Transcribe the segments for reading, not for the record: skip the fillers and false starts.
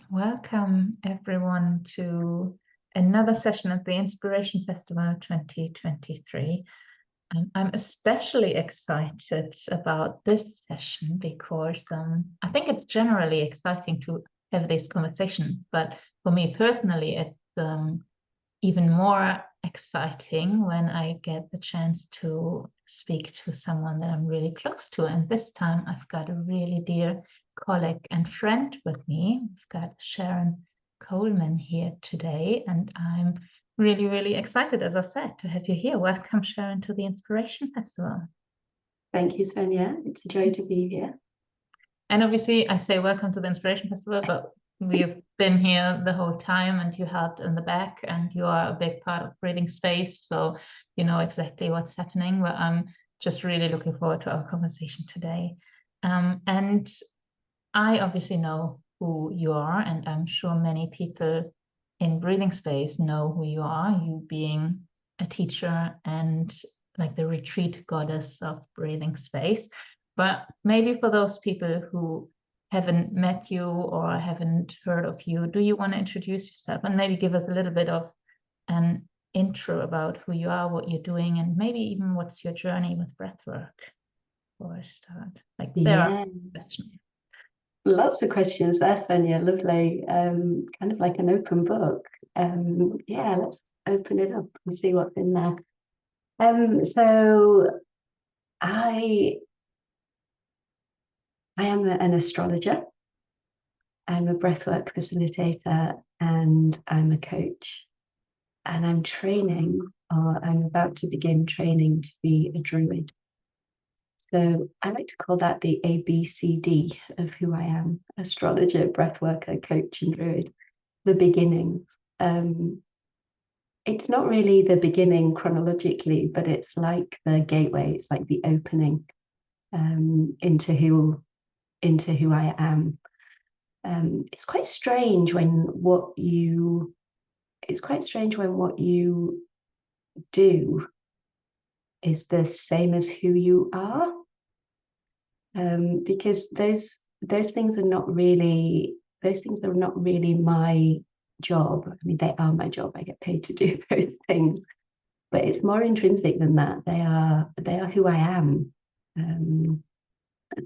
Welcome everyone to another session at the Inspiration Festival 2023. I'm especially excited about this session because I think it's generally exciting to have these conversations, but for me personally, it's even more exciting when I get the chance to speak to someone that I'm really close to. And this time I've got a really dear colleague and friend with me. I've got Sharyn Coleman here today, and I'm really, really excited, as I said, to have you here. Welcome, Sharyn, to the Inspiration Festival. Thank you, Svenja. It's a joy to be here. And obviously, I say welcome to the Inspiration Festival, but we've been here the whole time, and you helped in the back, and you are a big part of Breathing Space, so you know exactly what's happening. But I'm just really looking forward to our conversation today. And I obviously know who you are, and I'm sure many people in Breathing Space know who you are, you being a teacher and like the retreat goddess of Breathing Space. But maybe for those people who haven't met you or haven't heard of you, do you want to introduce yourself and maybe give us a little bit of an intro about who you are, what you're doing, and maybe even what's your journey with breathwork for a start? Like there are questions. Lots of questions there, Svenja. Lovely. Kind of like an open book. Yeah, let's open it up and see what's in there. So I am an astrologer. I'm a breathwork facilitator, and I'm a coach. And I'm training, or I'm about to begin training to be a druid. So I like to call that the ABCD of who I am: astrologer, breathworker, coach, and druid. The beginning. It's not really the beginning chronologically, but it's like the gateway. It's like the opening into who I am. It's quite strange when what you do is the same as who you are. Because those things are not really my job. I mean, they are my job. I get paid to do those things, but it's more intrinsic than that. They are who I am.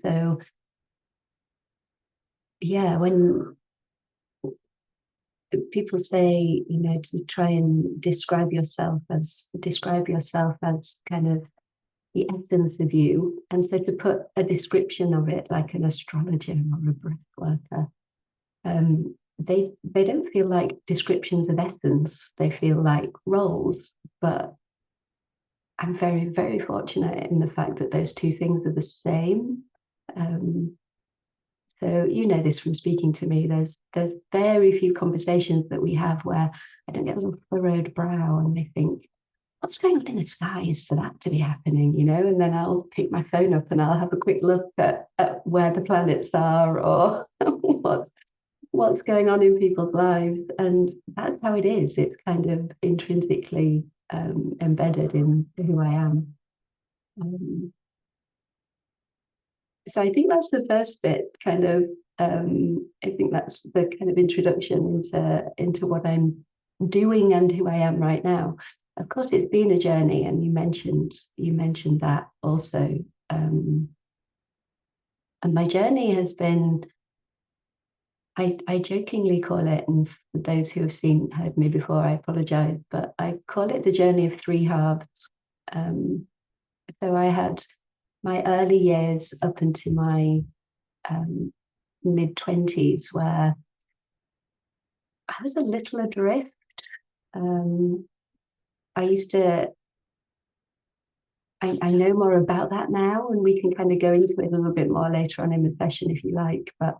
So yeah, when people say, to try and describe yourself as kind of the essence of you, and so to put a description of it like an astrologer or a breath worker, they don't feel like descriptions of essence. They feel like roles. But I'm very, very fortunate in the fact that those two things are the same. So you know this from speaking to me. There's very few conversations that we have where I don't get a little furrowed brow and I think, what's going on in the skies for that to be happening, and then I'll pick my phone up and I'll have a quick look at where the planets are or what's going on in people's lives. And that's how it is. It's kind of intrinsically embedded in who I am. So I think that's the first bit, kind of. I think that's the kind of introduction into what I'm doing and who I am right now. Of course, it's been a journey, and you mentioned that also. And my journey has been, I jokingly call it, and for those who have heard me before, I apologize, but I call it the journey of three halves. So I had my early years up into my mid-20s where I was a little adrift. I know more about that now, and we can kind of go into it a little bit more later on in the session if you like, but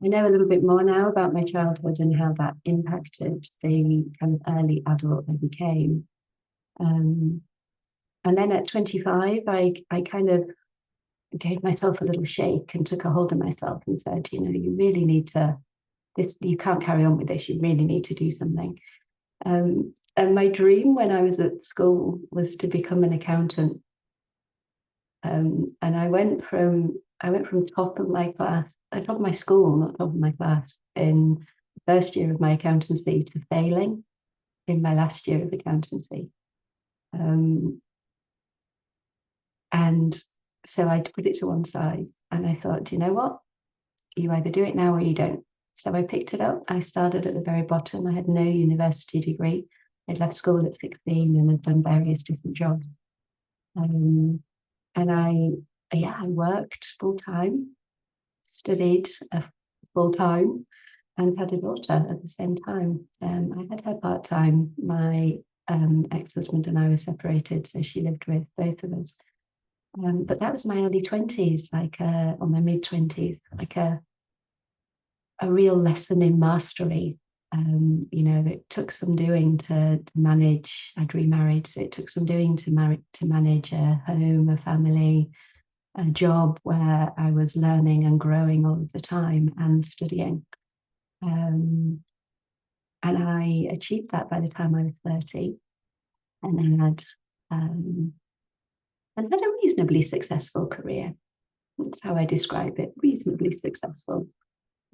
I know a little bit more now about my childhood and how that impacted the kind of early adult I became. And then at 25, I kind of gave myself a little shake and took a hold of myself and said, you really need to, you can't carry on with this, you really need to do something. And my dream when I was at school was to become an accountant. And I went from I went from top of my class, top of my school, not top of my class, in the first year of my accountancy to failing in my last year of accountancy. And so I put it to one side and I thought, you know what? You either do it now or you don't. So I picked it up. I started at the very bottom. I had no university degree. I'd left school at 16 and had done various different jobs. And I worked full time, studied full time, and had a daughter at the same time. I had her part time. My ex-husband and I were separated, so she lived with both of us. But that was my early 20s, or my mid 20s, like a real lesson in mastery. It took some doing to manage. I'd remarried, so it took some doing to manage a home, a family, a job where I was learning and growing all of the time and studying. And I achieved that by the time I was 30, and had a reasonably successful career. That's how I describe it, reasonably successful.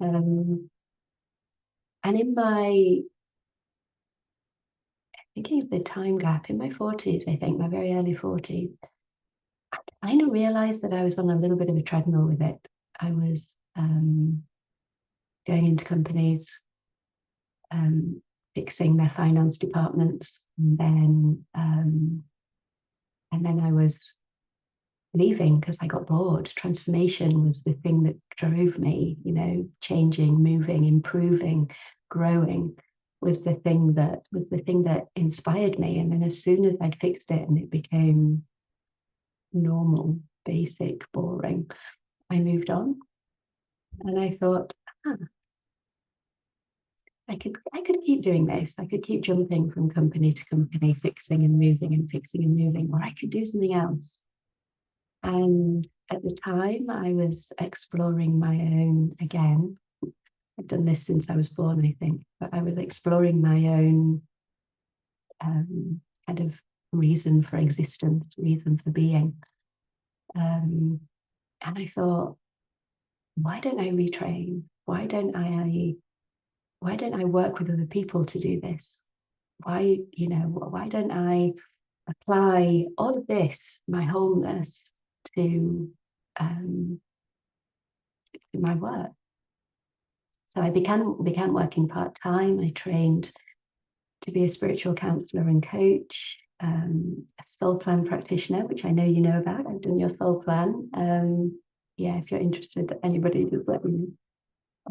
And in my, thinking of the time gap, in my 40s, I think, my very early 40s, I kind of realized that I was on a little bit of a treadmill with it. I was going into companies, fixing their finance departments, and then I was leaving because I got bored. Transformation was the thing that drove me, changing, moving, improving, growing was the thing that inspired me. And then as soon as I'd fixed it and it became normal, basic, boring, I moved on. And I thought, I could keep doing this. I could keep jumping from company to company, fixing and moving and fixing and moving, or I could do something else. And at the time, I was exploring my own, again, I've done this since I was born, I think, but I was exploring my own kind of reason for existence, reason for being. And I thought, why don't I retrain? Why don't I work with other people to do this? Why don't I apply all of this, my wholeness, to my work? So I began working part-time. I trained to be a spiritual counselor and coach, a soul plan practitioner, which I know you know about. I've done your soul plan. If you're interested, anybody, just let me know.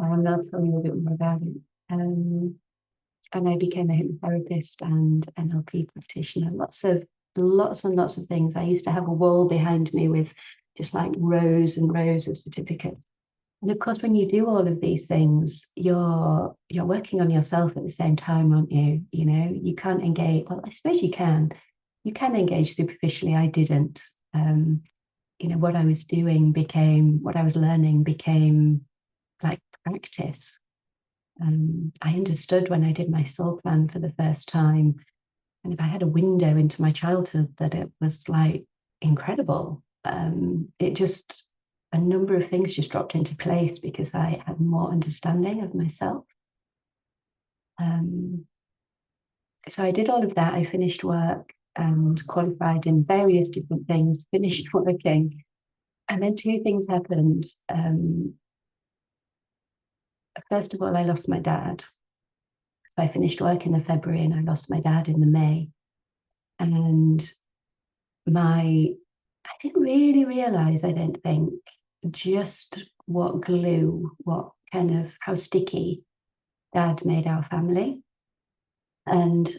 I'll tell you a bit more about it. And I became a hypnotherapist and NLP practitioner. Lots and lots of things. I used to have a wall behind me with just like rows and rows of certificates. And of course, when you do all of these things, you're working on yourself at the same time, aren't you? You can't engage. Well, I suppose you can. You can engage superficially. I didn't. What I was learning became like practice. I understood when I did my soul plan for the first time, and if I had a window into my childhood, that it was like incredible. A number of things just dropped into place because I had more understanding of myself. So I did all of that. I finished work and qualified in various different things, finished working. And then two things happened. First of all, I lost my dad. So I finished work in the February and I lost my dad in the May. And I didn't really realize, I don't think, just what glue, how sticky Dad made our family. And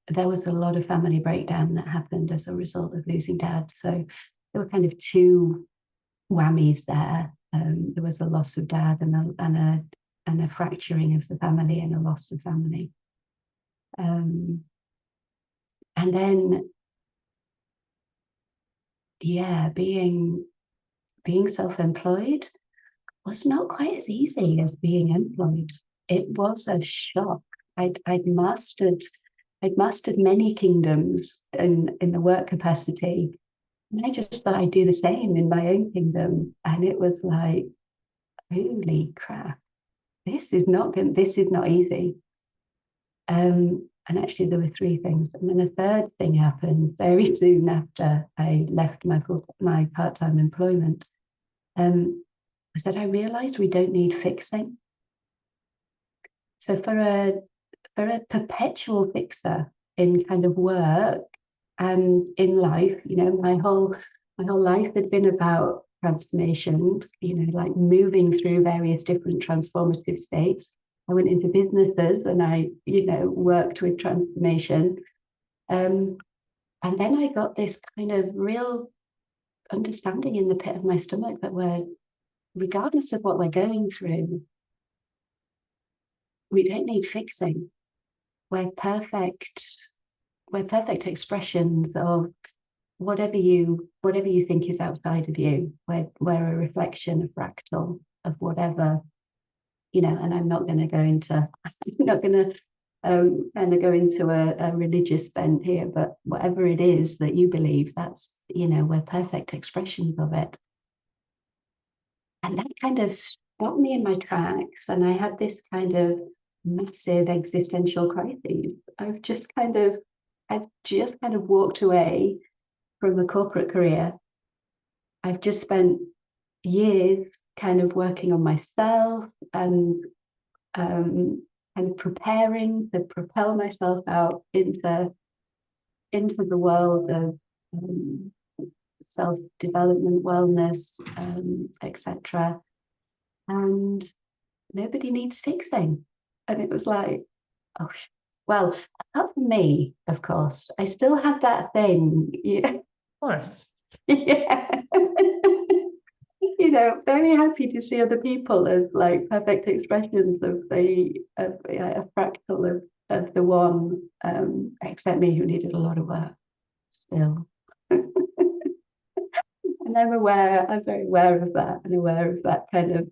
there was a lot of family breakdown that happened as a result of losing Dad. So there were kind of two whammies there. There was a loss of Dad and a fracturing of the family and a loss of family. And then, being self-employed was not quite as easy as being employed. It was a shock. I'd mastered many kingdoms in the work capacity, And I just thought I'd do the same in my own kingdom. And it was like, holy crap, this is not easy. And actually there were three things. And then a third thing happened very soon after I left my part-time employment. Was that I realized we don't need fixing. So for a perpetual fixer in kind of work and in life, my whole life had been about transformation, like moving through various different transformative states. I went into businesses and I, worked with transformation. And then I got this kind of real understanding in the pit of my stomach that regardless of what we're going through, we don't need fixing. We're perfect. We're perfect expressions of whatever you think is outside of you. We're a reflection, a fractal of whatever, and I'm not going to go into a religious bent here, but whatever it is that you believe, that's, we're perfect expressions of it. And that kind of stopped me in my tracks. And I had this kind of massive existential crisis. I've just kind of walked away from a corporate career. I've just spent years kind of working on myself and preparing to propel myself out into the world of self-development, wellness, etc. And nobody needs fixing. And it was like, oh, well, apart from me, of course, I still had that thing. Yeah. Of course. Yeah. Very happy to see other people as like perfect expressions of a fractal of the one, except me, who needed a lot of work still. And I'm very aware of that, and aware of that kind of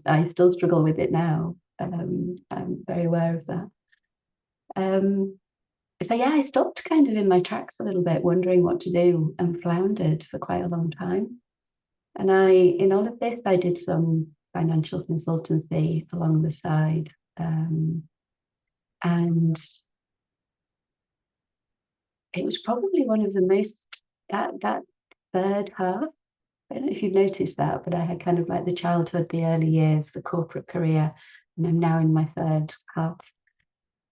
I still struggle with it now. I'm very aware of that. So yeah, I stopped kind of in my tracks a little bit, wondering what to do, and floundered for quite a long time. And in all of this, I did some financial consultancy along the side. And it was probably one of the most, that third half, I don't know if you've noticed that, but I had kind of like the childhood, the early years, the corporate career, and I'm now in my third half.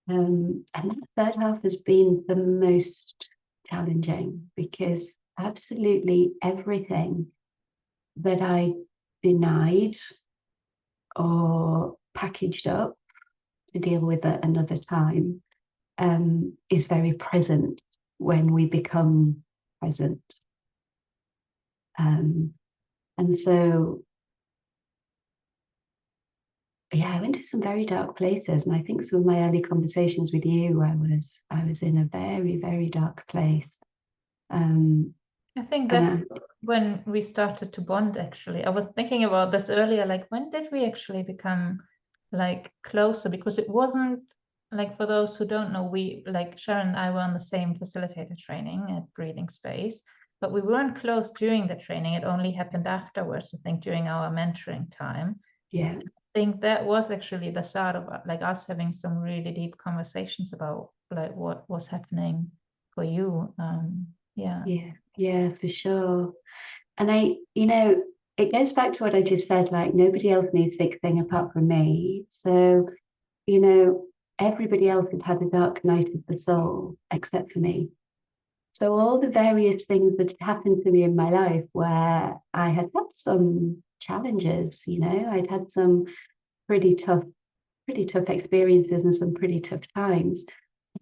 And that third half has been the most challenging, because absolutely everything that I denied or packaged up to deal with at another time is very present when we become present. And so, yeah, I went to some very dark places, and I think some of my early conversations with you, I was in a very, very dark place. I think that's when we started to bond, actually. I was thinking about this earlier, like when did we actually become like closer? Because it wasn't like, for those who don't know, we, like Sharyn and I, were on the same facilitator training at Breathing Space, but we weren't close during the training. It only happened afterwards, I think, during our mentoring time. Yeah. I think that was actually the start of like us having some really deep conversations about like what was happening for you. Yeah, for sure. And it goes back to what I just said, like nobody else needs fixing apart from me. So, everybody else had had a dark night of the soul except for me. So all the various things that had happened to me in my life, where I had some challenges, I'd had some pretty tough experiences and some pretty tough times.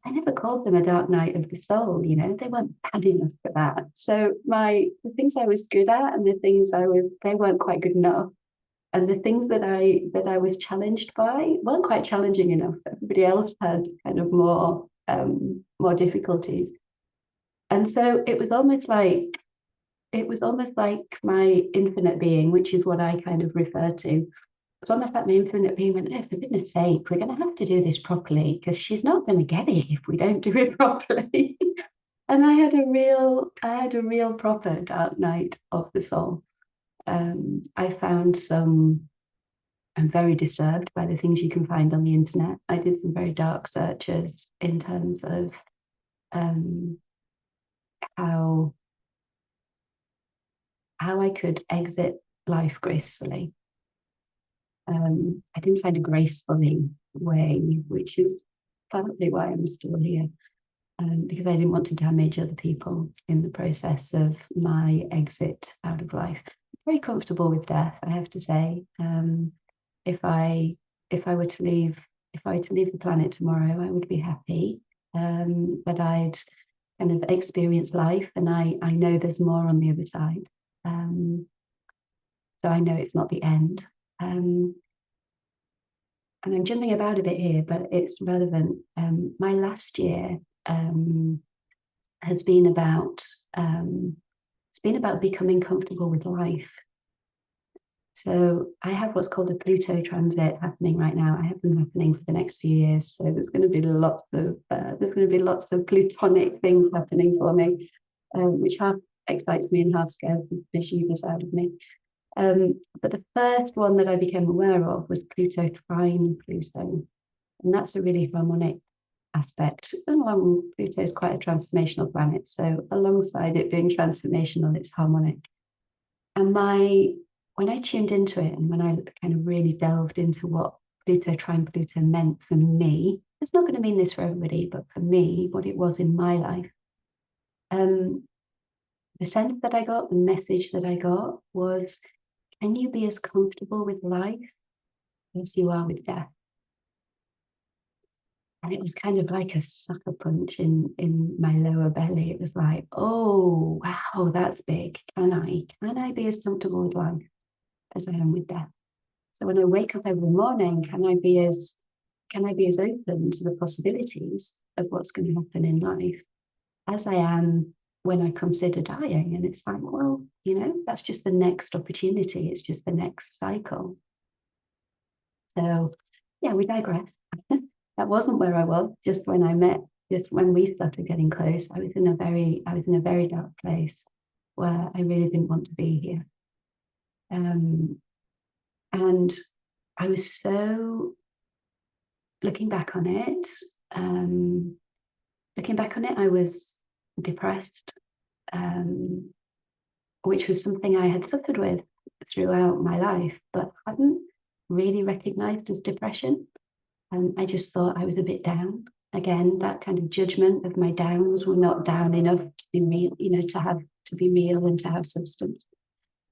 I never called them a dark night of the soul, they weren't bad enough for that. So the things I was good at and the things they weren't quite good enough. And the things that I was challenged by weren't quite challenging enough. Everybody else had kind of more difficulties. And so it was almost like my infinite being, which is what I kind of refer to. It's almost like my infinite being went, oh, for goodness sake, we're going to have to do this properly, because she's not going to get it if we don't do it properly. And I had a real proper dark night of the soul. I found I'm very disturbed by the things you can find on the internet. I did some very dark searches in terms of how I could exit life gracefully. I didn't find a gracefully way, which is partly why I'm still here, because I didn't want to damage other people in the process of my exit out of life. Very comfortable with death, I have to say. If I were to leave the planet tomorrow, I would be happy that I'd kind of experienced life, and I know there's more on the other side. So I know it's not the end. And I'm jumping about a bit here, but it's relevant. My last year has been about becoming comfortable with life. So I have what's called a Pluto transit happening right now. I have them happening for the next few years. So there's going to be lots of plutonic things happening for me, which half excites me and half scares the mischievous out of me. But the first one that I became aware of was Pluto trine Pluto, and that's a really harmonic aspect. And along Pluto is quite a transformational planet, so alongside it being transformational, it's harmonic. And when I tuned into it, and when I kind of really delved into what Pluto trine Pluto meant for me, it's not going to mean this for everybody, but for me, what it was in my life. The sense that I got, the message that I got was, can you be as comfortable with life as you are with death? And it was kind of like a sucker punch in my lower belly. It was like, oh, wow, that's big. Can I be as comfortable with life as I am with death? So when I wake up every morning, can I be as open to the possibilities of what's going to happen in life as I am when I consider dying? And it's like, well, that's just the next opportunity. It's just the next cycle. So yeah, we digress. That wasn't where I was just when we started getting close. I was in a very dark place where I really didn't want to be here. And I was so looking back on it, I was depressed, which was something I had suffered with throughout my life, but hadn't really recognized as depression. And I just thought I was a bit down. Again, that kind of judgment of my downs were not down enough to be real, to be real and to have substance.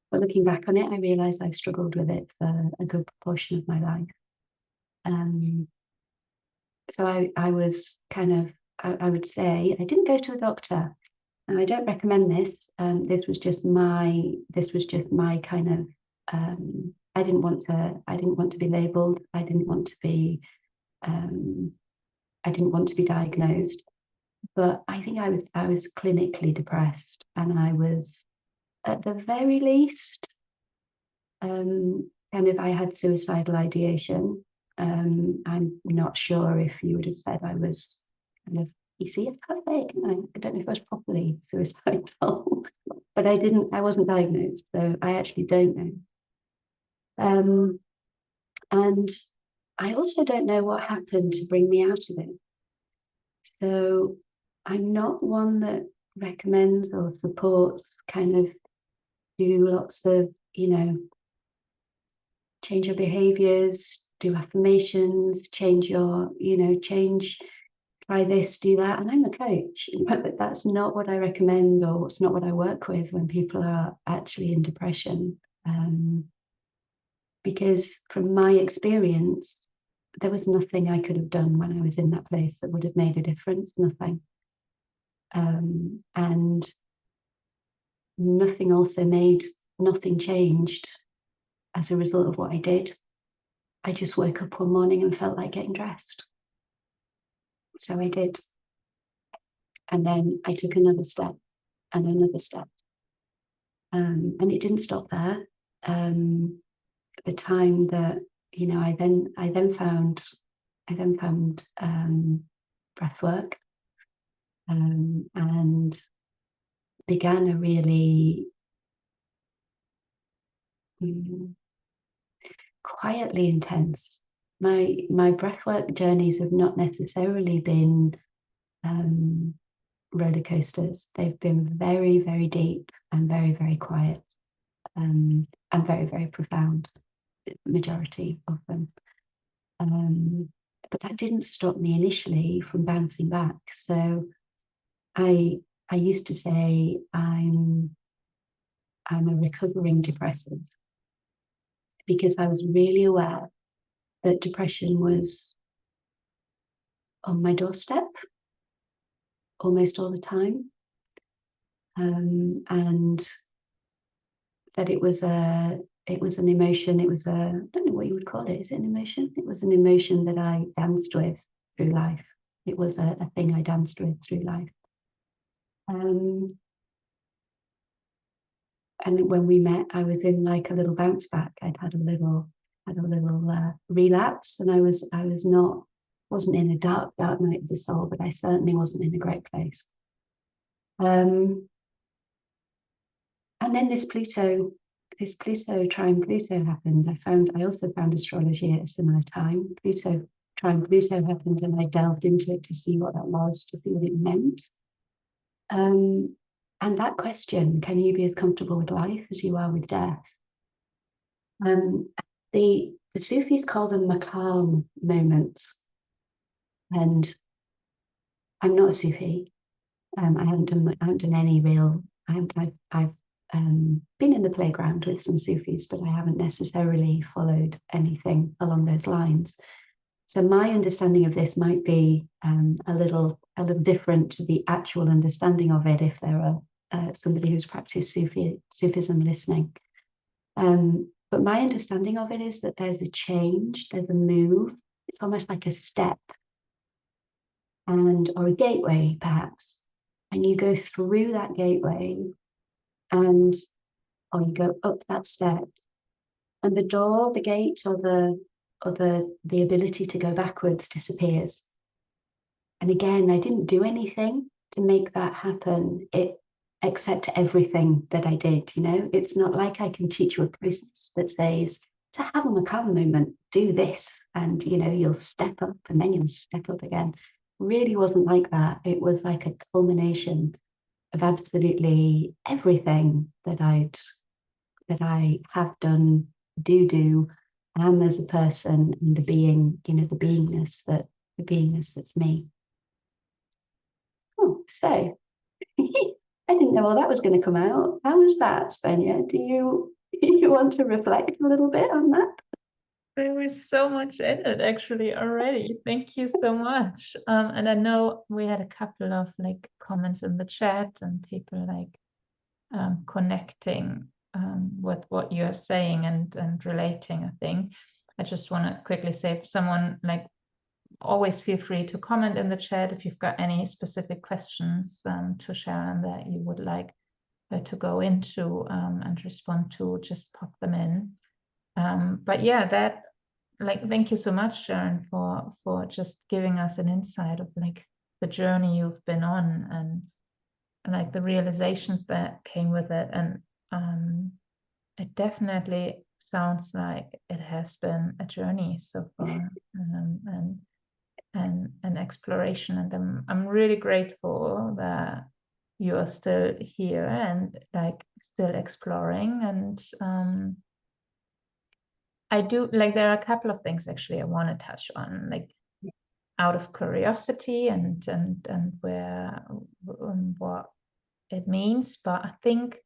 But looking back on it, I realized I've struggled with it for a good proportion of my life. So I was kind of, I would say, I didn't go to a doctor. And I don't recommend this. This was just my kind of, I didn't want to be labeled. I didn't want to be diagnosed, but I think I was clinically depressed, and I was, at the very least, kind of, I had suicidal ideation. I'm not sure if you would have said I was kind of ecephallic. I don't know if I was properly suicidal, but I wasn't diagnosed, so I actually don't know. And I also don't know what happened to bring me out of it. So I'm not one that recommends or supports kind of do lots of, change your behaviors, do affirmations, try this, do that. And I'm a coach, but that's not what I recommend, or it's not what I work with when people are actually in depression. Because from my experience, there was nothing I could have done when I was in that place that would have made a difference, nothing. And nothing changed as a result of what I did. I just woke up one morning and felt like getting dressed. So I did. And then I took another step and another step. And it didn't stop there. The time that, I then found breath work. and began a really quietly intense. My breathwork journeys have not necessarily been roller coasters. They've been very, very deep and very, very quiet, and very, very profound, majority of them. But that didn't stop me initially from bouncing back. So I used to say I'm a recovering depressive, because I was really aware that depression was on my doorstep almost all the time, and that it was an emotion. It was I don't know what you would call it. Is it an emotion? It was an emotion that I danced with through life. It was a thing I danced with through life. And when we met, I was in like a little bounce back. I'd had a little relapse, and I wasn't in a dark night of the soul, but I certainly wasn't in a great place. And then this Pluto trine Pluto happened. I also found astrology at a similar time. Pluto trine Pluto happened, and I delved into it to see what that was, to see what it meant. And that question, can you be as comfortable with life as you are with death? The Sufis call them maqam moments, and I'm not a Sufi. I haven't done any real. I've been in the playground with some Sufis, but I haven't necessarily followed anything along those lines. So my understanding of this might be a little different to the actual understanding of it, if there are somebody who's practiced Sufism listening. But my understanding of it is that there's a change, there's a move. It's almost like a step, or a gateway, perhaps. And you go through that gateway, or you go up that step, and the door, the gate, or the ability to go backwards disappears. And again, I didn't do anything to make that happen, except everything that I did. It's not like I can teach you a process that says, to have a maqam moment, do this, and you'll step up and then you'll step up again. Really wasn't like that. It was like a culmination of absolutely everything that I have done, do, am as a person, and the beingness that's me. Oh, so I didn't know all that was going to come out. How was that, Svenja? Do you want to reflect a little bit on that? There was so much in it actually already. Thank you so much. And I know we had a couple of comments in the chat and people connecting with what you're saying and relating. I think I just want to quickly say, if someone always feel free to comment in the chat if you've got any specific questions to Sharyn that you would like to go into and respond to, just pop them in. But yeah, that thank you so much, Sharyn, for just giving us an insight of the journey you've been on and the realizations that came with it. And it definitely sounds like it has been a journey so far, and an exploration. And I'm really grateful that you're still here and still exploring. And I do there are a couple of things actually I want to touch on, out of curiosity and where what it means. But I think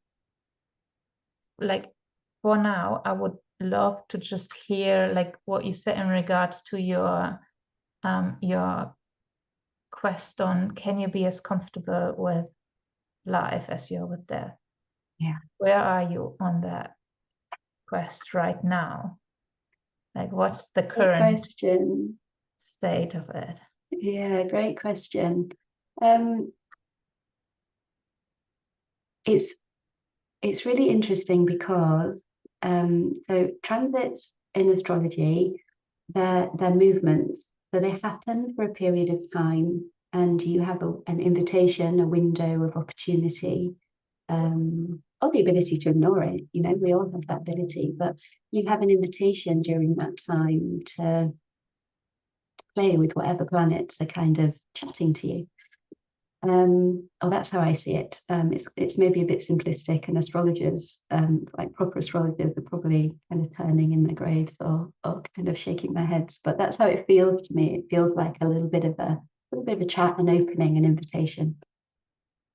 for now I would love to just hear what you said in regards to your quest on, can you be as comfortable with life as you're with death? Yeah. Where are you on that quest right now? What's the current question state of it? Yeah, great question. It's really interesting because so transits in astrology, they're movements, so they happen for a period of time, and you have an invitation, a window of opportunity, or the ability to ignore it. You know, we all have that ability, but you have an invitation during that time to play with whatever planets are kind of chatting to you. Oh, that's how I see it. It's maybe a bit simplistic, and astrologers, like proper astrologers, are probably kind of turning in their graves or kind of shaking their heads. But that's how it feels to me. It feels like a little bit of a chat, an opening, an invitation.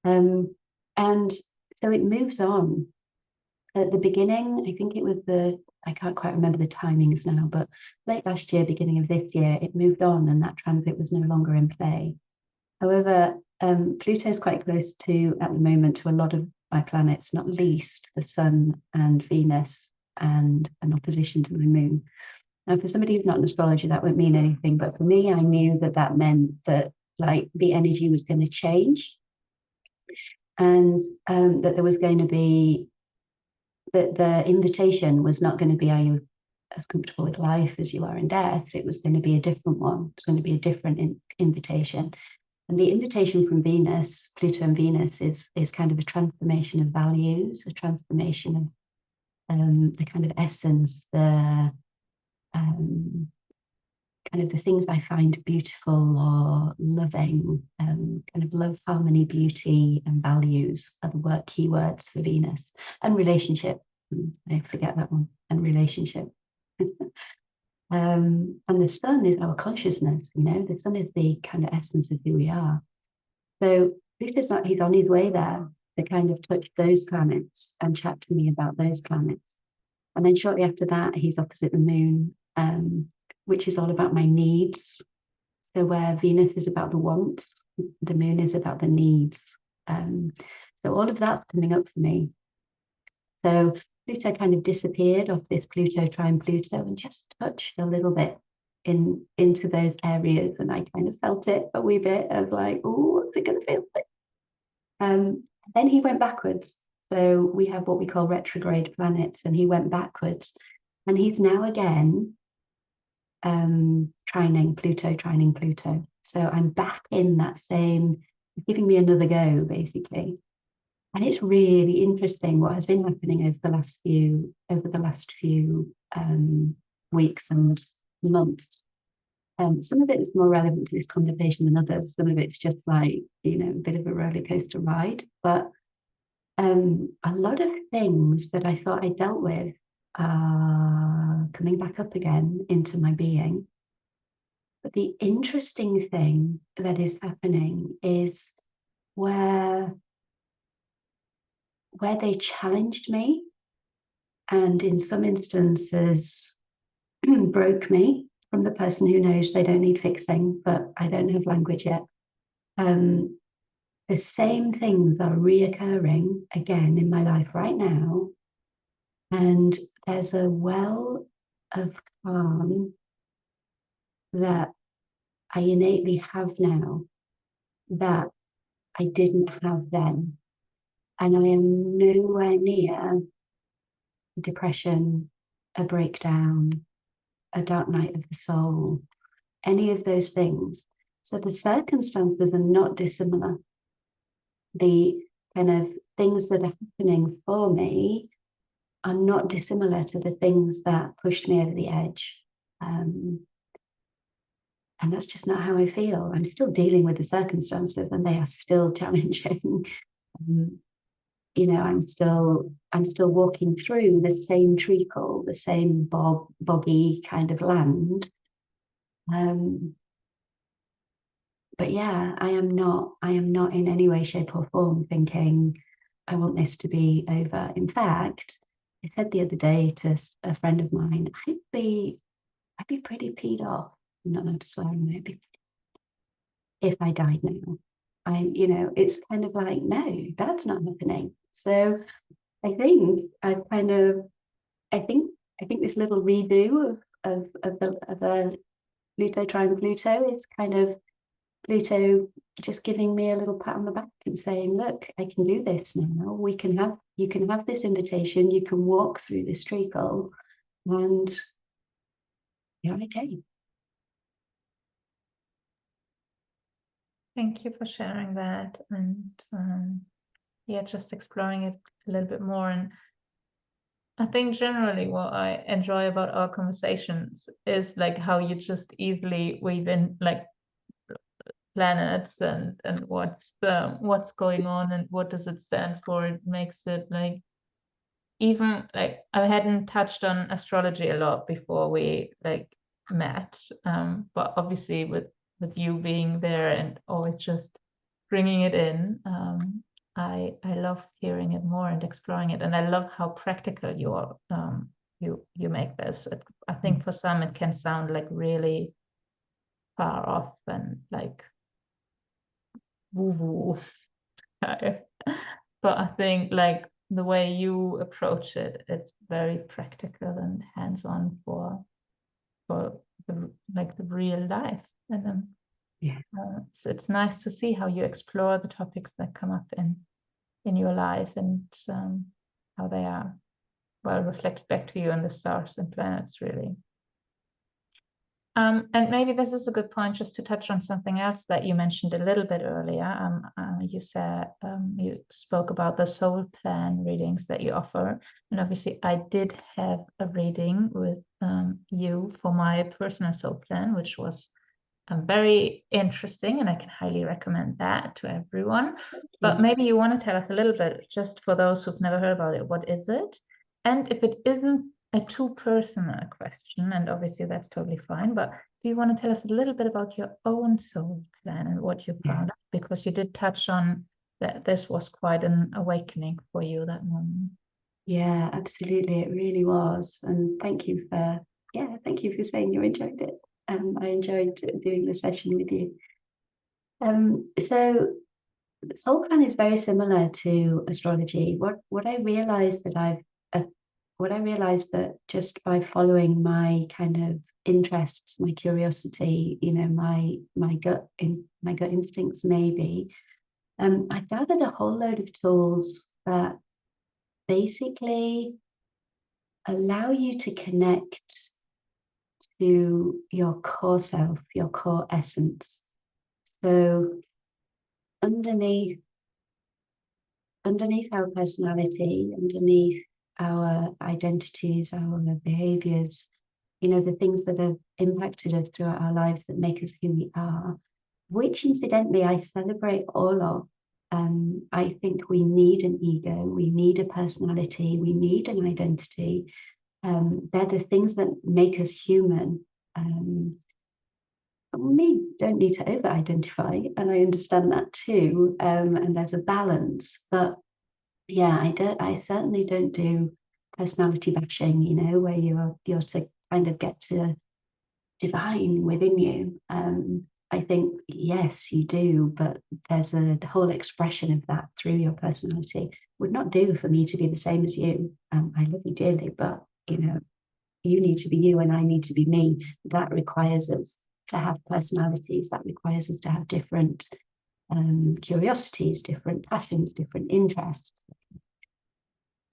And so it moves on. At the beginning, I think it was I can't quite remember the timings now, but late last year, beginning of this year, it moved on, and that transit was no longer in play. However, Pluto is quite close to, at the moment, to a lot of my planets, not least the Sun and Venus, and an opposition to my Moon. Now, for somebody who's not an astrologer, that won't mean anything, but for me, I knew that meant that, like, the energy was going to change, and that there was going to be, that the invitation was not going to be, are you as comfortable with life as you are in death? It was going to be a different one. It's going to be a different invitation. And the invitation from Venus, Pluto and Venus, is kind of a transformation of values, a transformation of the kind of essence, the kind of the things I find beautiful or loving, kind of love, harmony, beauty, and values are the keywords for Venus. And relationship, I forget that one, and relationship. And the Sun is our consciousness, you know, the Sun is the kind of essence of who we are. So he's on his way there to kind of touch those planets and chat to me about those planets. And then shortly after that, he's opposite the Moon, which is all about my needs. So where Venus is about the wants, the Moon is about the needs. So all of that's coming up for me. So Pluto kind of disappeared off this Pluto trine Pluto and just touched a little bit into those areas, and I kind of felt it a wee bit of like, oh, what's it going to feel like? Then he went backwards. So we have what we call retrograde planets, and he went backwards, and he's now again trining Pluto. So I'm back in that same, giving me another go, basically. And it's really interesting what has been happening over the last few weeks and months. Some of it is more relevant to this conversation than others. Some of it's just like, you know, a bit of a roller coaster ride. But a lot of things that I thought I dealt with are coming back up again into my being. But the interesting thing that is happening is where they challenged me, and in some instances broke me from the person who knows they don't need fixing, but I don't have language yet. The same things are reoccurring again in my life right now. And there's a well of calm that I innately have now that I didn't have then. And I am nowhere near depression, a breakdown, a dark night of the soul, any of those things. So the circumstances are not dissimilar. The kind of things that are happening for me are not dissimilar to the things that pushed me over the edge. And that's just not how I feel. I'm still dealing with the circumstances, and they are still challenging. You know, I'm still walking through the same treacle, the same boggy kind of land. But yeah, I am not in any way, shape, or form thinking I want this to be over. In fact, I said the other day to a friend of mine, I'd be pretty peed off. I'm not allowed to swear on it. If I died now, you know, it's kind of like, no, that's not happening. So I think I think this little redo of the Pluto trine Pluto is kind of Pluto just giving me a little pat on the back and saying, look, I can do this now. You can have this invitation, you can walk through this treacle, and you're okay. Thank you for sharing that, and yeah, just exploring it a little bit more. And I think generally what I enjoy about our conversations is like how you just easily weave in like planets and what's going on and what does it stand for. It makes it like, even like I hadn't touched on astrology a lot before we like met, but obviously with you being there and always just bringing it in, I love hearing it more and exploring it, and I love how practical you are. You make this. I think for some it can sound like really far off and like woo woo. But I think like the way you approach it, it's very practical and hands-on for the like the real life. And then Yeah. it's nice to see how you explore the topics that come up in your life, and how they are well reflected back to you in the stars and planets, really. And maybe this is a good point just to touch on something else that you mentioned a little bit earlier. You said you spoke about the soul plan readings that you offer. And obviously, I did have a reading with you for my personal soul plan, which was very interesting, and I can highly recommend that to everyone. But maybe you want to tell us a little bit, just for those who've never heard about it, what is it? And if it isn't a too personal question, and obviously that's totally fine, but do you want to tell us a little bit about your own soul plan and what you found out? Because you did touch on that this was quite an awakening for you, that moment. Yeah, absolutely. It really was. And thank you for saying you enjoyed it. I enjoyed doing the session with you. So soul plan is very similar to astrology. What I realized that just by following my kind of interests, my curiosity, my gut instincts, maybe, I gathered a whole load of tools that basically allow you to connect to your core self, your core essence. So underneath our personality, underneath our identities, our behaviors, the things that have impacted us throughout our lives that make us who we are, which incidentally I celebrate all of. I think we need an ego, we need a personality, we need an identity. They're the things that make us human. We don't need to over-identify, and I understand that too. And there's a balance, but yeah, I certainly don't do personality bashing, where you're to kind of get to divine within you. I think yes, you do, but there's a whole expression of that through your personality. Would not do for me to be the same as you. I love you dearly, but you need to be you and I need to be me. That requires us to have personalities. That requires us to have different curiosities, different passions, different interests.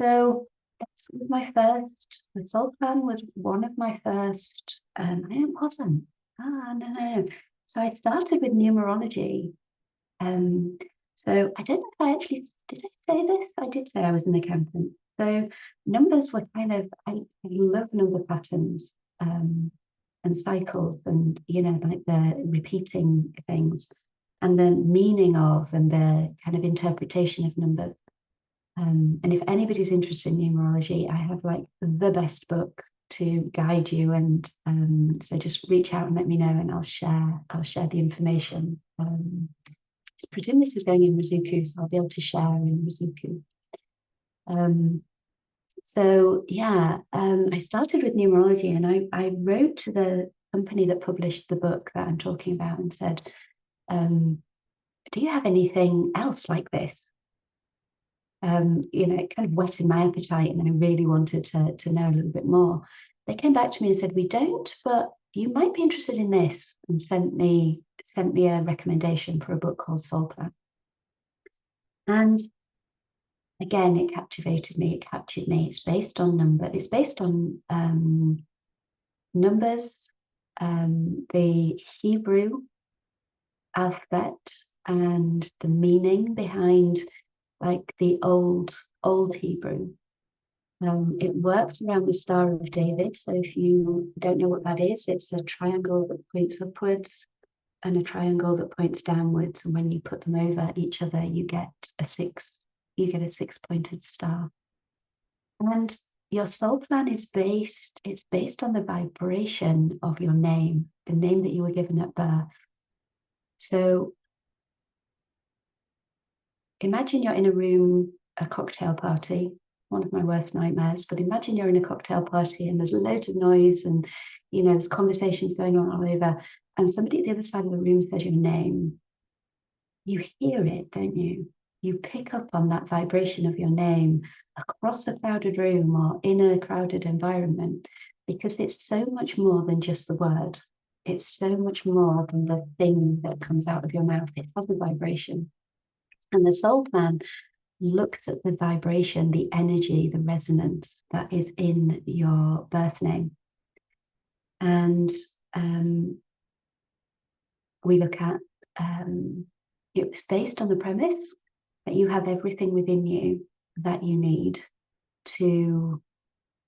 So that's my first. The soul plan was one of my first. It wasn't. No. So I started with numerology. So I don't know if I actually did I say this. I did say I was an accountant. So numbers were kind of. I love number patterns and cycles, and like the repeating things, and the meaning of, and the kind of interpretation of numbers. And if anybody's interested in numerology, I have like the best book to guide you. And so just reach out and let me know, and I'll share the information. I presume this is going in Rizuku, so I'll be able to share in Rizuku. So yeah, I started with numerology, and I wrote to the company that published the book that I'm talking about and said, do you have anything else like this? It kind of whetted my appetite, and I really wanted to know a little bit more. They came back to me and said, we don't, but you might be interested in this, and sent me a recommendation for a book called Soul Plan. And again, it captivated me, it captured me. It's based on numbers, the Hebrew alphabet, and the meaning behind like the old Hebrew. It works around the Star of David. So if you don't know what that is, it's a triangle that points upwards and a triangle that points downwards. And when you put them over each other, you get a six-pointed star. And your soul plan is based on the vibration of your name, the name that you were given at birth. So imagine you're in a room, a cocktail party, one of my worst nightmares, but imagine you're in a cocktail party and there's loads of noise and, there's conversations going on all over, and somebody at the other side of the room says your name. You hear it, don't you? You pick up on that vibration of your name across a crowded room or in a crowded environment, because it's so much more than just the word. It's so much more than the thing that comes out of your mouth. It has a vibration. And the soul plan looks at the vibration, the energy, the resonance that is in your birth name. And we look at, it's based on the premise that you have everything within you that you need to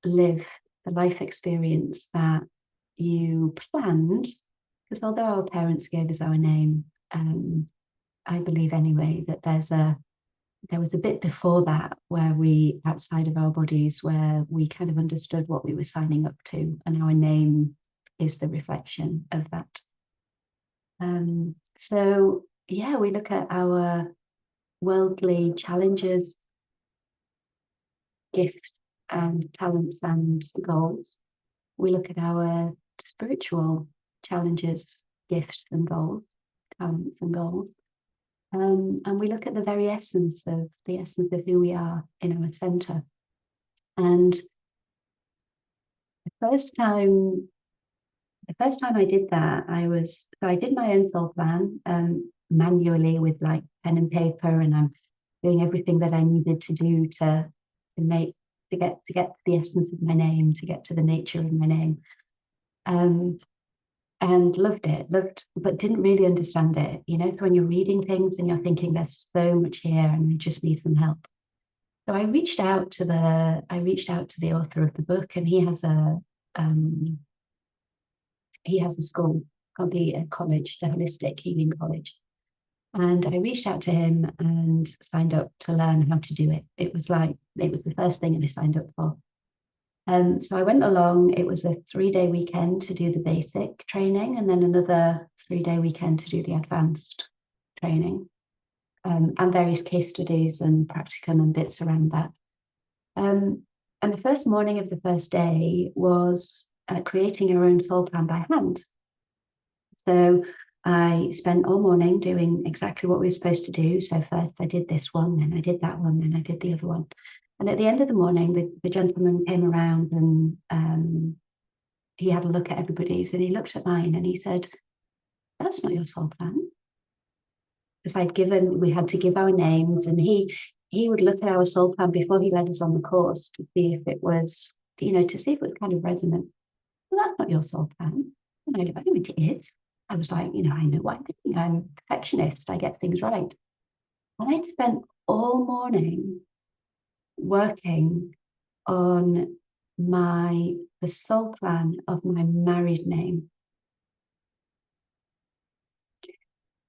live the life experience that you planned. Because although our parents gave us our name, I believe anyway that there was a bit before that where we, outside of our bodies, where we kind of understood what we were signing up to, and our name is the reflection of that. So yeah, we look at our worldly challenges, gifts and talents and goals. We look at our spiritual challenges, gifts and goals, talents and goals. And we look at the very essence of who we are in our center. And the first time I did that, I did my own soul plan manually with like pen and paper, and I'm doing everything that I needed to do to get to the essence of my name, to get to the nature of my name. And loved it, but didn't really understand it. When you're reading things and you're thinking there's so much here and we just need some help. So I reached out to the author of the book, and he has a school called the college, the Holistic Healing College. And I reached out to him and signed up to learn how to do it. It was the first thing I signed up for. So I went along. It was a 3-day weekend to do the basic training, and then another 3-day weekend to do the advanced training, and various case studies and practicum and bits around that. And the first morning of the first day was creating your own soul plan by hand. So I spent all morning doing exactly what we were supposed to do. So first I did this one, then I did that one, then I did the other one. And at the end of the morning, the gentleman came around and he had a look at everybody's, and he looked at mine and he said, "That's not your soul plan." Because we had to give our names, and he would look at our soul plan before he led us on the course to see if it was, to see if it was kind of resonant. "Well, that's not your soul plan." And I went, "It is." I was like, I know what I'm doing. I'm a perfectionist. I get things right. And I spent all morning working on the soul plan of my married name.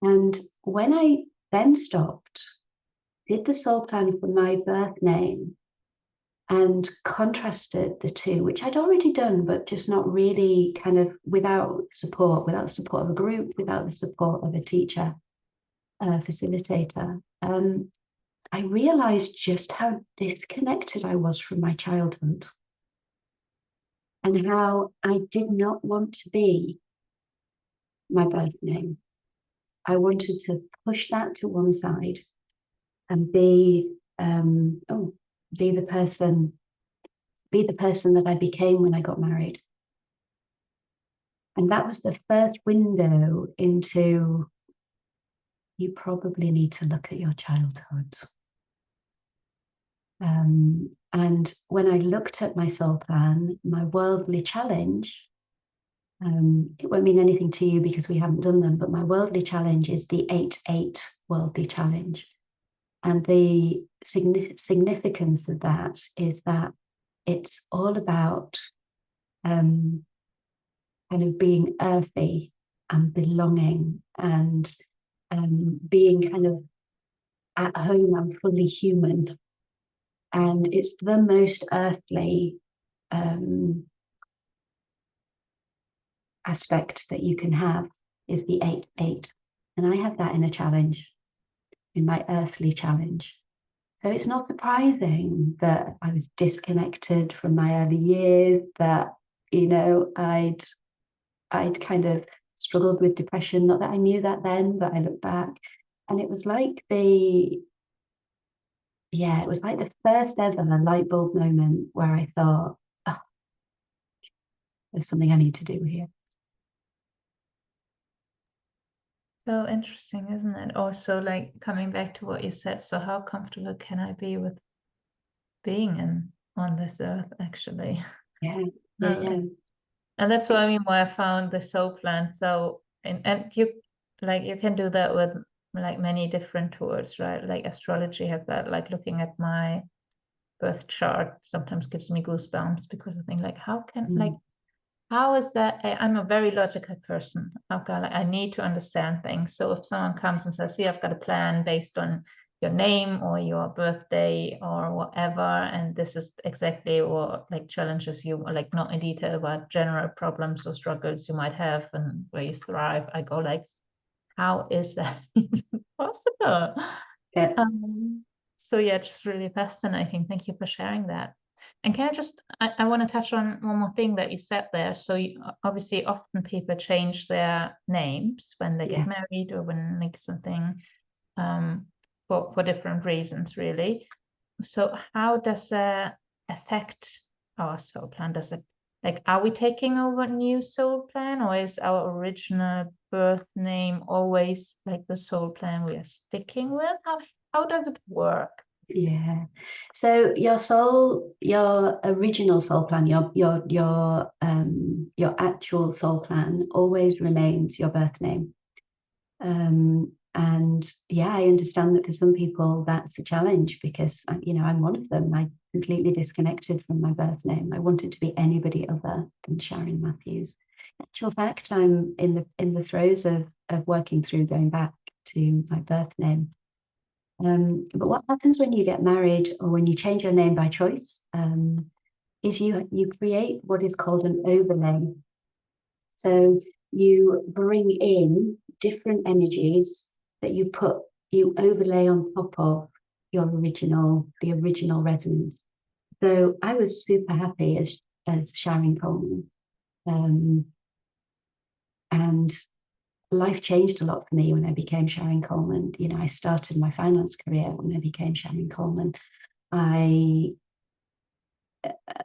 And when I then stopped, did the soul plan for my birth name and contrasted the two, which I'd already done, but just not really kind of without the support of a group, without the support of a teacher, a facilitator, I realized just how disconnected I was from my childhood, and how I did not want to be my birth name. I wanted to push that to one side and be the person that I became when I got married. And that was the first window into, you probably need to look at your childhood. And when I looked at my soul plan, my worldly challenge It won't mean anything to you because we haven't done them, but my worldly challenge is the 8-8 worldly challenge. And the significance of that is that it's all about kind of being earthy and belonging and being kind of at home and fully human. And it's the most earthly aspect that you can have is the 8-8. And I have that in a challenge, in my earthly challenge. So it's not surprising that I was disconnected from my early years, that, I'd kind of struggled with depression. Not that I knew that then, but I look back and it was like the first ever light bulb moment where I thought, oh, there's something I need to do here. So interesting, isn't it? Also, like coming back to what you said, so how comfortable can I be with being on this earth, actually? Yeah. And that's what I mean, why I found the soul plan. So, and you can do that with like many different tools, right? Like astrology has that, like looking at my birth chart sometimes gives me goosebumps because I think like, how is that? I'm a very logical person. Okay, like I need to understand things. So if someone comes and says, "See, I've got a plan based on your name or your birthday or whatever, and this is exactly what like challenges you, like not in detail, but general problems or struggles you might have and where you thrive," I go like, "How is that even possible?" yeah. So yeah, just really fascinating. Thank you for sharing that. And can I just, I want to touch on one more thing that you said there. So obviously often people change their names when they get married or when like something for different reasons, really. So how does that affect our soul plan? Does it, like, are we taking over a new soul plan, or is our original birth name always like the soul plan we are sticking with? How does it work? Yeah. So your original soul plan, your actual soul plan always remains your birth name. And yeah, I understand that for some people that's a challenge because I'm one of them. I completely disconnected from my birth name. I wanted to be anybody other than Sharyn Matthews. In actual fact, I'm in the throes of working through going back to my birth name. But what happens when you get married or when you change your name by choice is you create what is called an overlay. So you bring in different energies that you overlay on top of the original resonance. So I was super happy as Sharyn Coleman, and life changed a lot for me when I became Sharyn Coleman. I started my finance career when I became Sharyn Coleman. I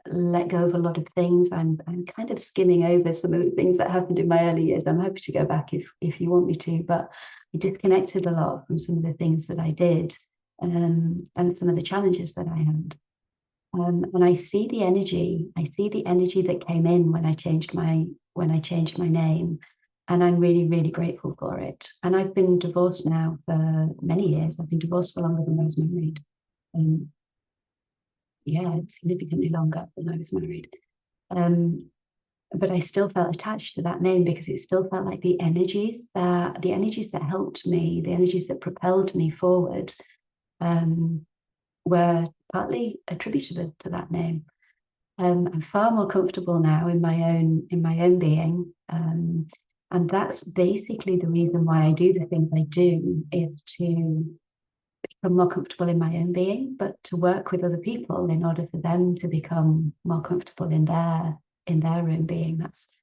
let go of a lot of things. I'm kind of skimming over some of the things that happened in my early years. I'm happy to go back if you want me to, but I disconnected a lot from some of the things that I did, and some of the challenges that I had. And I see the energy. I see the energy that came in when I changed my name, and I'm really, really grateful for it. And I've been divorced now for many years. I've been divorced for longer than I was married. Yeah, significantly longer than I was married. But I still felt attached to that name because it still felt like the energies that helped me, the energies that propelled me forward, were partly attributable to that name. I'm far more comfortable now in my own being, and that's basically the reason why I do the things I do, is to become more comfortable in my own being, but to work with other people in order for them to become more comfortable in their own being. That's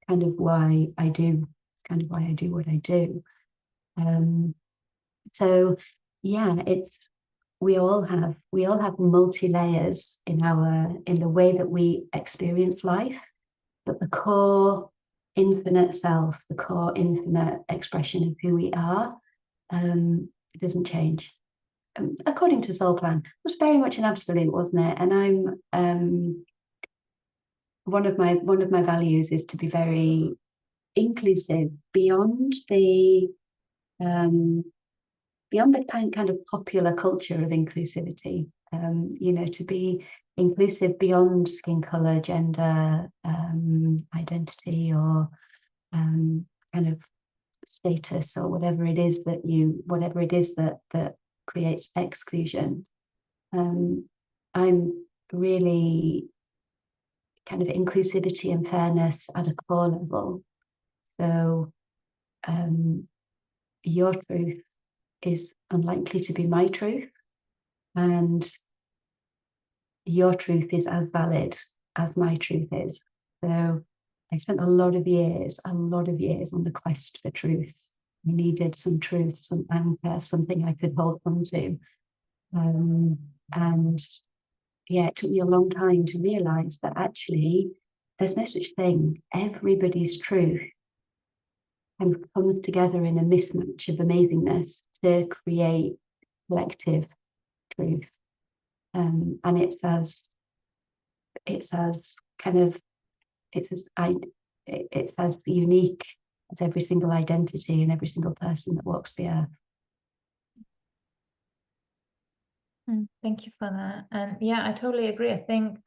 kind of why I do. It's kind of why I do what I do. So yeah, we all have multi layers in the way that we experience life, but the core infinite self, the core infinite expression of who we are, doesn't change. According to Soul Plan, it was very much an absolute, wasn't it? And one of my values is to be very inclusive beyond the kind of popular culture of inclusivity. You know, to be inclusive beyond skin color, gender, identity, or kind of status, or whatever it is that creates exclusion. I'm really kind of inclusivity and fairness at a core level. So your truth is unlikely to be my truth, and your truth is as valid as my truth is. So I spent a lot of years on the quest for truth. I needed some truth, some anchor, something I could hold on to. And yeah, it took me a long time to realize that actually there's no such thing. Everybody's truth kind of comes together in a mismatch of amazingness to create collective truth. And it's as kind of it's as unique as every single identity and every single person that walks the earth. Thank you for that. And yeah, I totally agree. I think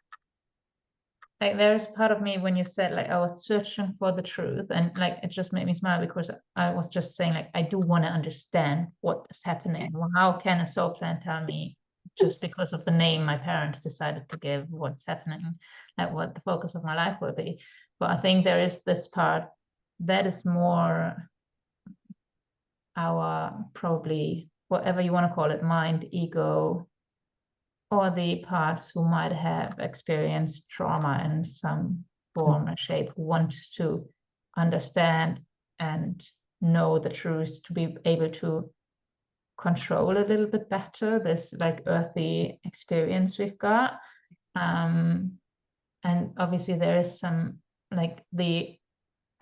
like there's part of me when you said like I was searching for the truth, and like it just made me smile because I was just saying like I do want to understand what is happening. Well, how can a soul plant tell me just because of the name my parents decided to give what's happening, like what the focus of my life will be? But I think there is this part that is more our, probably whatever you want to call it, mind, ego, or the parts who might have experienced trauma in some form or shape, who want to understand and know the truth, to be able to control a little bit better this like earthy experience we've got. And obviously there is some like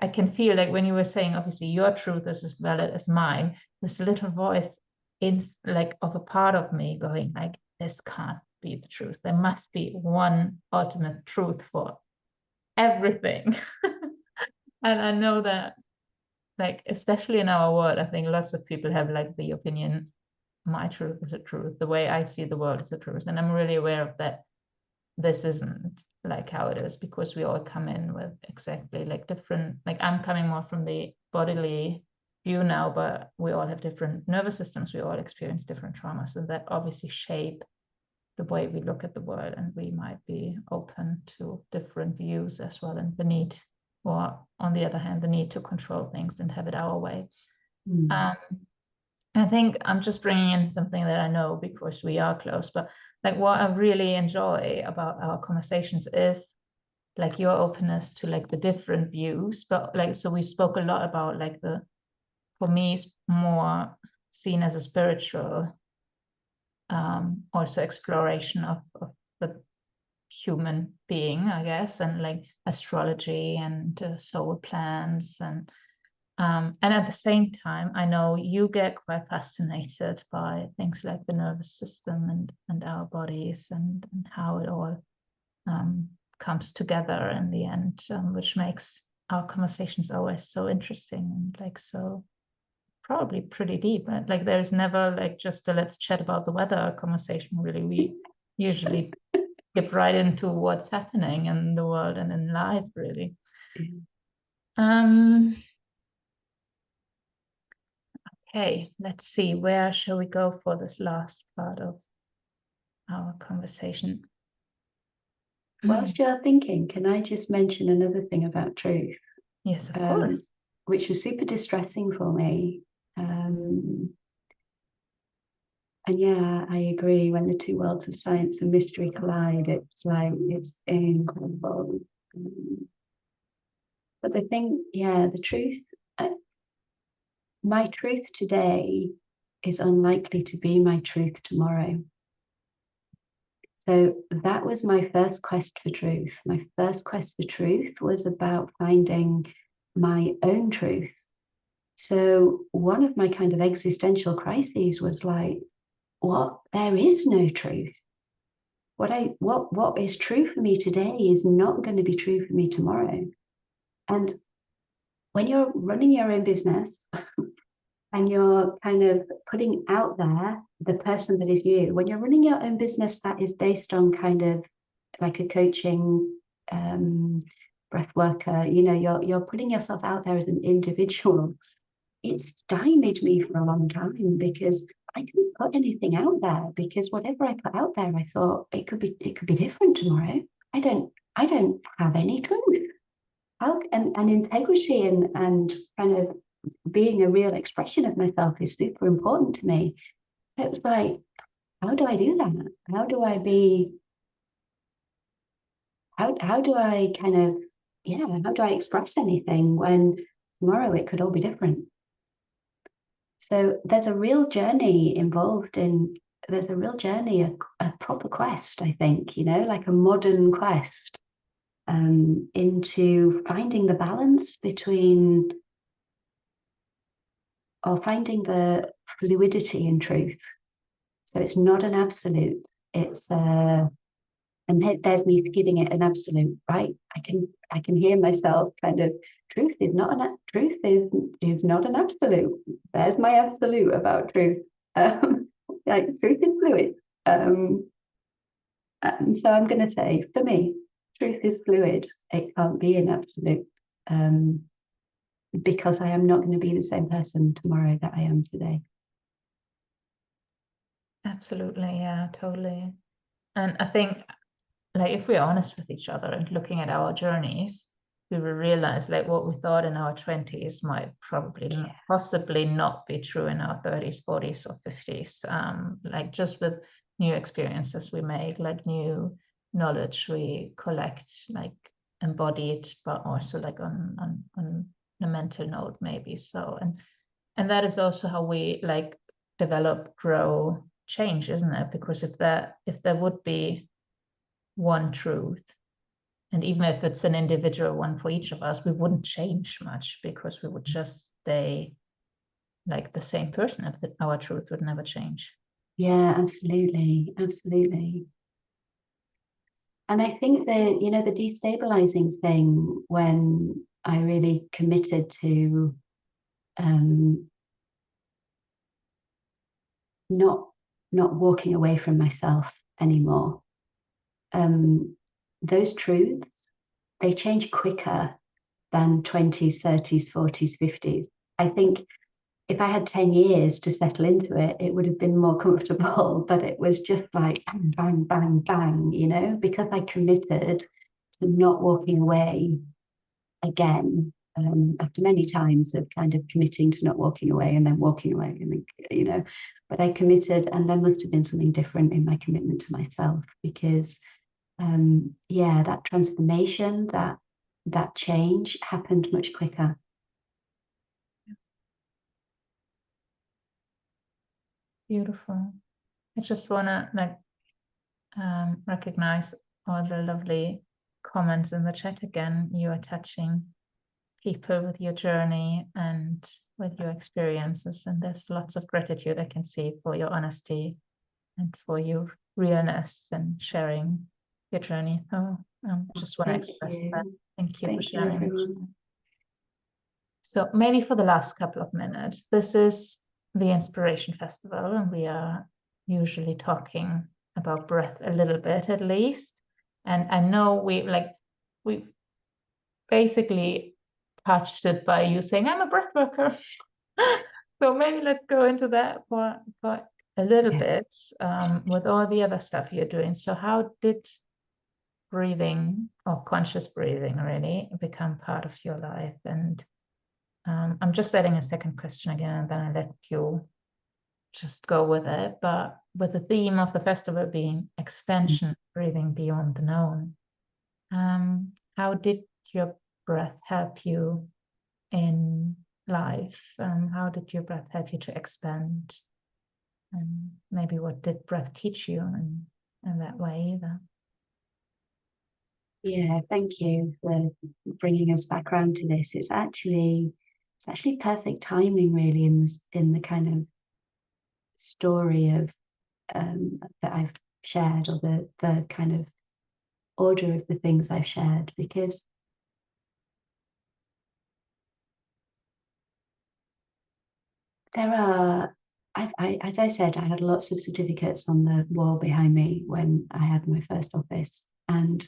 I can feel like when you were saying obviously your truth is as valid as mine, this little voice in like of a part of me going like, this can't be the truth. There must be one ultimate truth for everything. And I know that like, especially in our world, I think lots of people have like the opinion, my truth is the truth. The way I see the world is the truth. And I'm really aware of that. This isn't like how it is, because we all come in with exactly like different, like I'm coming more from the bodily view now, but we all have different nervous systems. We all experience different traumas, and that obviously shape the way we look at the world, and we might be open to different views as well, and the need, or on the other hand, the need to control things and have it our way. I think I'm just bringing in something that I know because we are close, but like what I really enjoy about our conversations is like your openness to like the different views. But like, so we spoke a lot about like the, for me, it's more seen as a spiritual, also exploration of the human being, I guess, and like astrology and soul plans, and at the same time, I know you get quite fascinated by things like the nervous system and our bodies, and how it all comes together in the end, which makes our conversations always so interesting and like so probably pretty deep. Like there's never like just a let's chat about the weather conversation, really. We usually get right into what's happening in the world and in life, really. Okay, let's see, where shall we go for this last part of our conversation? Whilst you're thinking, can I just mention another thing about truth? Yes, of course. Which was super distressing for me. And yeah, I agree. When the two worlds of science and mystery collide, it's like, it's incredible. But the thing, yeah, the truth, my truth today is unlikely to be my truth tomorrow. So that was my first quest for truth. My first quest for truth was about finding my own truth. So one of my kind of existential crises was like, what? There is no truth. what is true for me today is not going to be true for me tomorrow. And when you're running your own business and you're kind of putting out there the person that is you, when you're running your own business that is based on kind of like a coaching breath worker, you know, you're putting yourself out there as an individual. It stymied me for a long time because I couldn't put anything out there, because whatever I put out there, I thought it could be different tomorrow. I don't have any truth. How and integrity and kind of being a real expression of myself is super important to me. So it was like, how do I do that? How do I be? How do I kind of, yeah, how do I express anything when tomorrow it could all be different? So there's a real journey involved in, there's a real journey, a proper quest, I think, you know, like a modern quest into finding the balance between, or finding the fluidity in truth. So it's not an absolute, it's and there's me giving it an absolute, right? I can hear myself kind of, truth is not an absolute. There's my absolute about truth. Like truth is fluid. And so I'm going to say, for me, truth is fluid. It can't be an absolute, because I am not going to be the same person tomorrow that I am today. Absolutely, yeah, totally. And I think, like, if we're honest with each other and looking at our journeys, we will realize like what we thought in our 20s might probably possibly not be true in our 30s, 40s, or 50s. Like just with new experiences we make, like new knowledge we collect, like embodied, but also like on a mental note maybe. So and that is also how we like develop, grow, change, isn't it? Because if there would be one truth, and even if it's an individual one for each of us, we wouldn't change much, because we would just stay like the same person. If our truth would never change. Yeah, absolutely, absolutely. And I think that, you know, the destabilizing thing when I really committed to not walking away from myself anymore, those truths, they change quicker than 20s, 30s, 40s, 50s. I think if I had 10 years to settle into it, it would have been more comfortable, but it was just like bang, bang, bang, bang, you know, because I committed to not walking away again, after many times of kind of committing to not walking away and then walking away and then, you know, but I committed, and there must have been something different in my commitment to myself, because yeah, that transformation, that change happened much quicker. Beautiful. I just want to like recognize all the lovely comments in the chat again. You are touching people with your journey and with your experiences, and there's lots of gratitude I can see for your honesty and for your realness and sharing your journey. So just want to express that. Thank you for sharing. Everyone. So maybe for the last couple of minutes, this is the Inspiration Festival, and we are usually talking about breath a little bit at least. And I know we basically touched it by you saying, I'm a breath worker. So maybe let's go into that for a little bit with all the other stuff you're doing. So how did breathing, or conscious breathing, really become part of your life? And I'm just adding a second question again, and then I let you just go with it. But with the theme of the festival being expansion, breathing beyond the known, how did your breath help you in life? How did your breath help you to expand? And maybe what did breath teach you in that way either? Yeah, thank you for bringing us back around to this. It's actually perfect timing, really, in the kind of story of that I've shared, or the kind of order of the things I've shared, because there are, as I said, I had lots of certificates on the wall behind me when I had my first office, and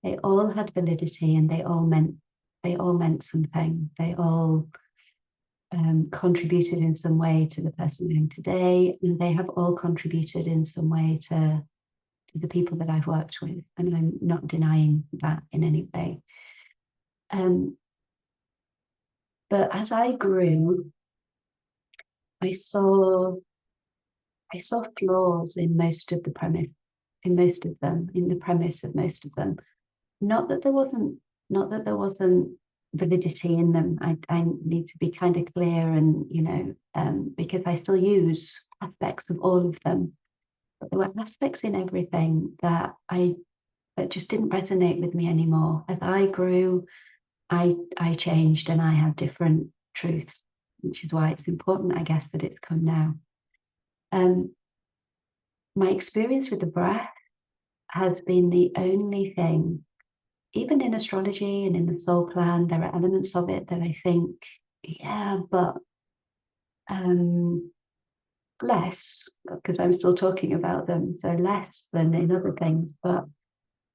they all had validity, and they all meant something. They all contributed in some way to the person I am today, and they have all contributed in some way to the people that I've worked with, and I'm not denying that in any way. But as I grew, I saw flaws in most of the premise, in the premise of most of them. Not that there wasn't validity in them. I need to be kind of clear, and because I still use aspects of all of them, but there were aspects in everything that just didn't resonate with me anymore. As I grew, I changed, and I had different truths, which is why it's important, I guess, that it's come now. My experience with the breath has been the only thing, even in astrology and in the soul plan, there are elements of it that I think, yeah, but less, because I'm still talking about them, so less than in other things. But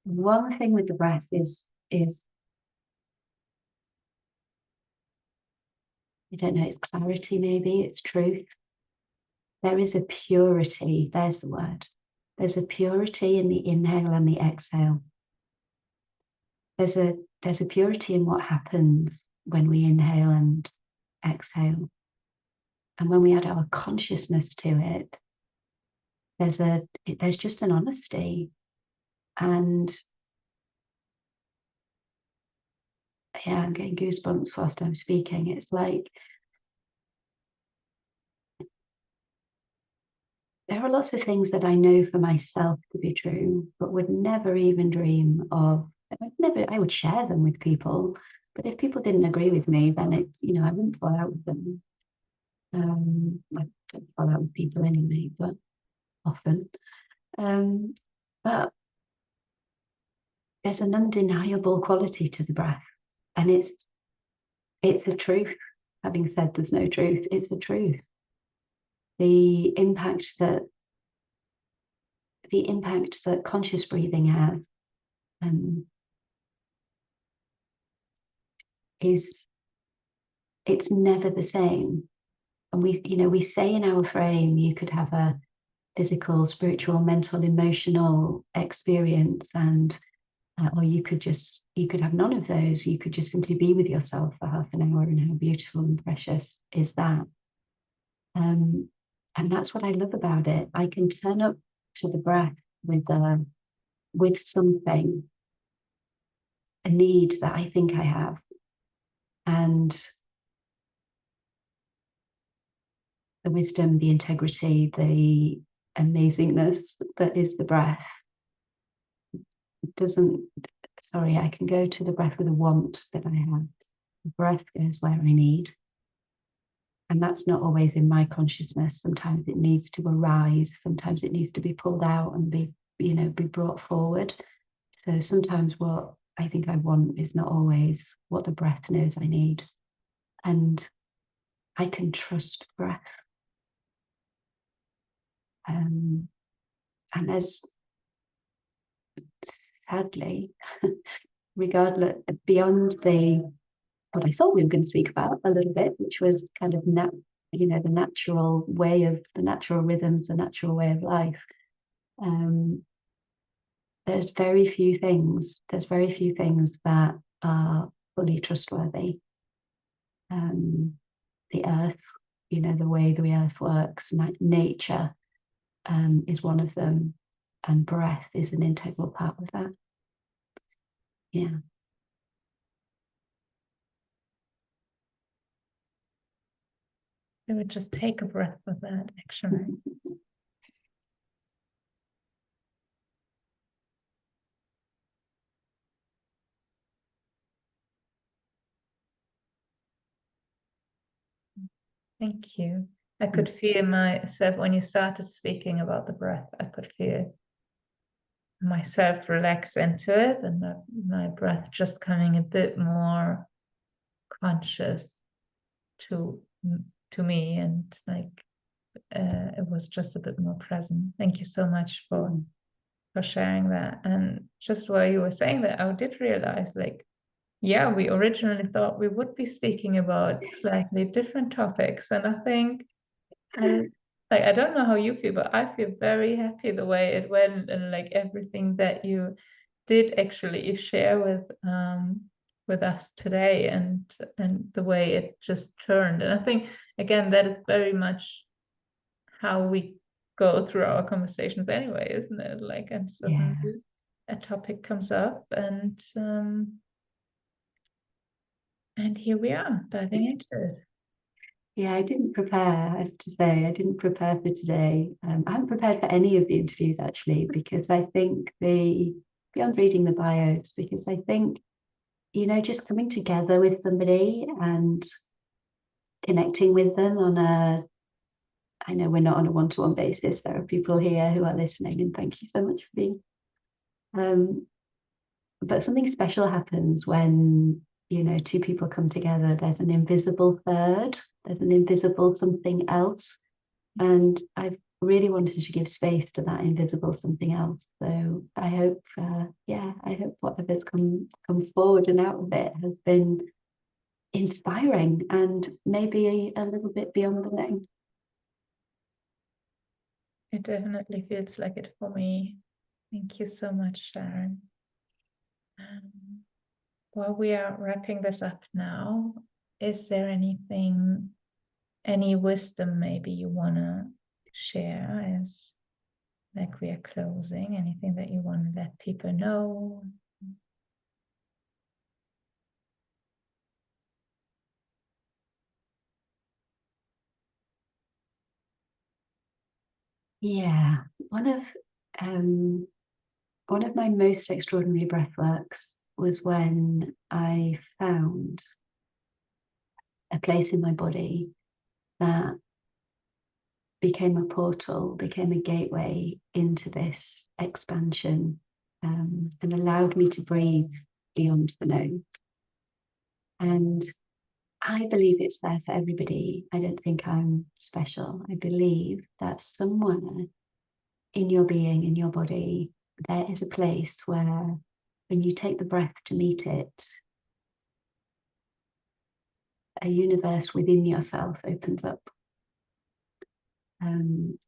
one thing with the breath is I don't know, it's clarity, maybe it's truth. There is a purity, there's the word. There's a purity in the inhale and the exhale. There's a purity in what happens when we inhale and exhale. And when we add our consciousness to it, there's just an honesty. And yeah, I'm getting goosebumps whilst I'm speaking. It's like there are lots of things that I know for myself to be true, but would never even dream of. I would share them with people, but if people didn't agree with me, then it's, I wouldn't fall out with them. I don't fall out with people anyway, but often. But there's an undeniable quality to the breath, and it's the truth. Having said there's no truth, it's the truth. The impact that conscious breathing has is, it's never the same. And we say in our frame, you could have a physical, spiritual, mental, emotional experience, and or you could have none of those. You could just simply be with yourself for half an hour, and how beautiful and precious is that. And that's what I love about it. I can turn up to the breath with something, a need that I think I have, and the wisdom, the integrity, the amazingness that is the breath I can go to the breath with a want that I have. The breath goes where I need. And that's not always in my consciousness. Sometimes it needs to arise. Sometimes it needs to be pulled out and be brought forward. So sometimes what I think I want is not always what the breath knows I need. And I can trust the breath. And there's, sadly, regardless, beyond what I thought we were going to speak about a little bit, which was kind of the natural rhythms, the natural way of life. There's very few things that are fully trustworthy. The earth, the way the earth works, nature is one of them, and breath is an integral part of that. Yeah. I would just take a breath with that, actually. Thank you. I could feel myself when you started speaking about the breath. I could feel myself relax into it, and my breath just coming a bit more conscious to me, and like it was just a bit more present. Thank you so much for sharing that. And just while you were saying that, I did realize, like, yeah, we originally thought we would be speaking about slightly different topics, and I think I don't know how you feel, but I feel very happy the way it went, and like everything that you did actually share with us today, and the way it just turned. And I think again that is very much how we go through our conversations anyway, isn't it? Like, and suddenly a topic comes up, and here we are diving into it. Yeah, I didn't prepare, I have to say. I didn't prepare for today. I haven't prepared for any of the interviews, actually, because I think beyond reading the bios, because I think, just coming together with somebody and connecting with them I know we're not on a one-to-one basis. There are people here who are listening, and thank you so much for being. But something special happens when, two people come together. There's an invisible third, there's an invisible something else. And I've really wanted to give space to that invisible something else. So I hope, I hope whatever's come forward and out of it has been inspiring and maybe a little bit beyond the name. It definitely feels like it for me. Thank you so much, Sharyn. While we are wrapping this up now, is there anything, any wisdom maybe you want to share as like we are closing? Anything that you want to let people know? Yeah, one of my most extraordinary breathworks was when I found a place in my body that became a portal, became a gateway into this expansion, and allowed me to breathe beyond the known. And I believe it's there for everybody. I don't think I'm special. I believe that somewhere in your being, in your body, there is a place where when you take the breath to meet it, a universe within yourself opens up. And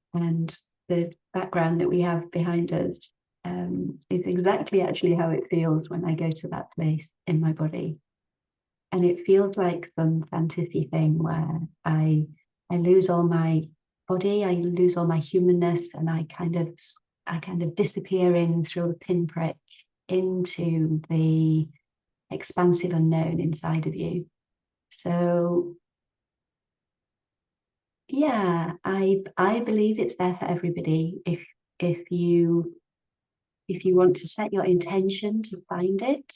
the background that we have behind us is exactly actually how it feels when I go to that place in my body. And it feels like some fantasy thing where I lose all my body, I lose all my humanness, and I kind of disappear in through a pinprick into the expansive unknown inside of you. So yeah, I believe it's there for everybody. If you want to set your intention to find it,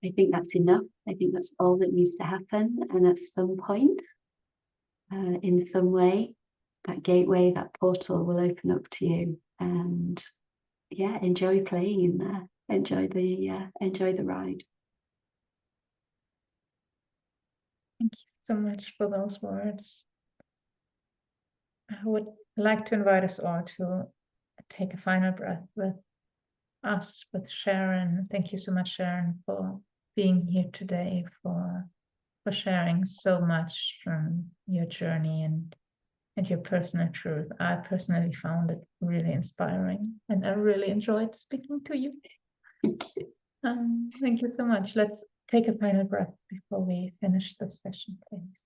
I think that's enough. I think that's all that needs to happen. And at some point, in some way, that gateway, that portal will open up to you. And yeah, enjoy playing in there. Enjoy the ride. Thank you so much for those words. I would like to invite us all to take a final breath with us, with Sharyn. Thank you so much, Sharyn, for being here today, for sharing so much from your journey and your personal truth. I personally found it really inspiring, and I really enjoyed speaking to you. Thank you so much. Let's take a final breath before we finish the session, please.